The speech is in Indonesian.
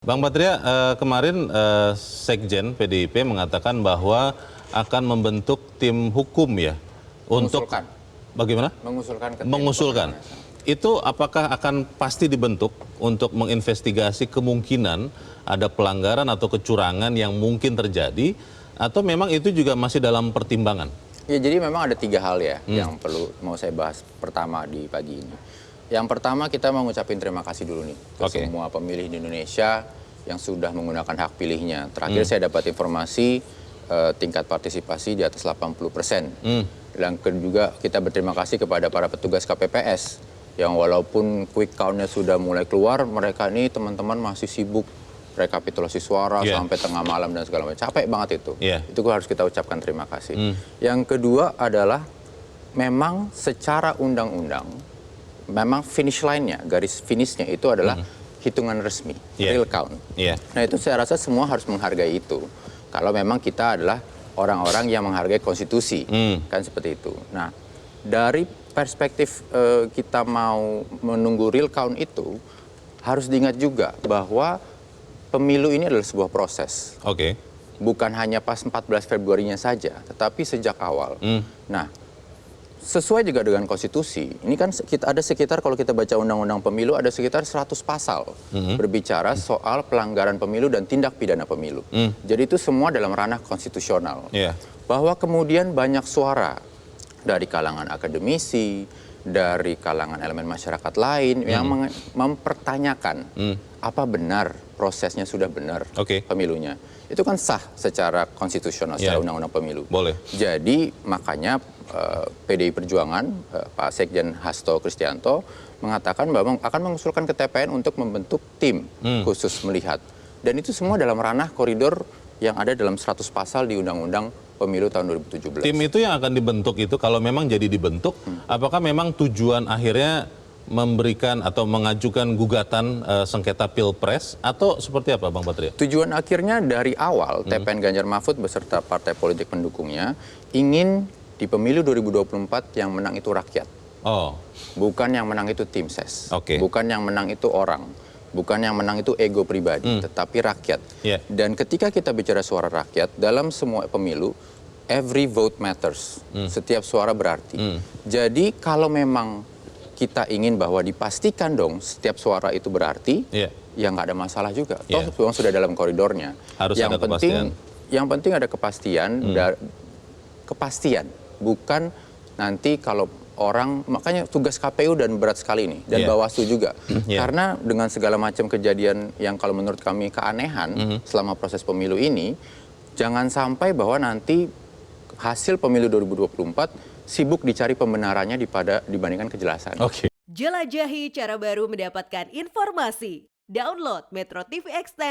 Bang Patria, kemarin Sekjen PDIP mengatakan bahwa akan membentuk tim hukum ya untuk Mengusulkan. bagaimana? Mengusulkan ke tim Mengusulkan. Komnas. Itu apakah akan pasti dibentuk untuk menginvestigasi kemungkinan ada pelanggaran atau kecurangan yang mungkin terjadi atau memang itu juga masih dalam pertimbangan? Ya, jadi memang ada 3 hal ya yang perlu mau saya bahas pertama di pagi ini. Yang pertama, kita mau ngucapin terima kasih dulu nih ke semua pemilih di Indonesia yang sudah menggunakan hak pilihnya. Terakhir saya dapat informasi tingkat partisipasi di atas 80%. Dan juga kita berterima kasih kepada para petugas KPPS yang walaupun quick count-nya sudah mulai keluar, mereka ini teman-teman masih sibuk rekapitulasi suara sampai tengah malam dan segala macam. Capek banget itu. Itu harus kita ucapkan terima kasih. Yang kedua adalah memang secara undang-undang, memang finish line-nya, garis finishnya itu adalah hitungan resmi, real count. Nah, itu saya rasa semua harus menghargai itu. Kalau memang kita adalah orang-orang yang menghargai konstitusi, kan seperti itu. Nah, dari perspektif kita mau menunggu real count itu, harus diingat juga bahwa pemilu ini adalah sebuah proses. Bukan hanya pas 14 Februarinya saja, tetapi sejak awal. Nah, sesuai juga dengan konstitusi, ini kan kita ada sekitar, kalau kita baca undang-undang pemilu, ada sekitar 100 pasal berbicara soal pelanggaran pemilu dan tindak pidana pemilu. Jadi itu semua dalam ranah konstitusional. Bahwa kemudian banyak suara dari kalangan akademisi, dari kalangan elemen masyarakat lain yang mempertanyakan apa benar prosesnya sudah benar pemilunya. Itu kan sah secara konstitusional, secara undang-undang pemilu. Jadi makanya PDI Perjuangan, Pak Sekjen Hasto Kristianto mengatakan bahwa akan mengusulkan ke TPN untuk membentuk tim khusus melihat. Dan itu semua dalam ranah koridor yang ada dalam 100 pasal di Undang-Undang Pemilu tahun 2017. Tim itu yang akan dibentuk itu kalau memang jadi dibentuk, apakah memang tujuan akhirnya memberikan atau mengajukan gugatan sengketa Pilpres atau seperti apa, Bang Patria? Tujuan akhirnya dari awal TPN Ganjar Mahfud beserta partai politik pendukungnya ingin di pemilu 2024 yang menang itu rakyat. Bukan yang menang itu tim ses. Bukan yang menang itu orang. Bukan yang menang itu ego pribadi, tetapi rakyat. Dan ketika kita bicara suara rakyat, dalam semua pemilu, every vote matters. Setiap suara berarti. Jadi kalau memang kita ingin bahwa dipastikan dong setiap suara itu berarti, ya nggak ada masalah juga. Toh memang sudah dalam koridornya. Harus ada kepastian. Yang penting ada kepastian, kepastian. Bukan nanti kalau orang, makanya tugas KPU dan berat sekali ini, dan Bawaslu juga. Karena dengan segala macam kejadian yang kalau menurut kami keanehan selama proses pemilu ini, jangan sampai bahwa nanti hasil pemilu 2024 sibuk dicari pembenarannya dibandingkan kejelasan. Jelajahi cara baru mendapatkan informasi. Download Metro TV Extend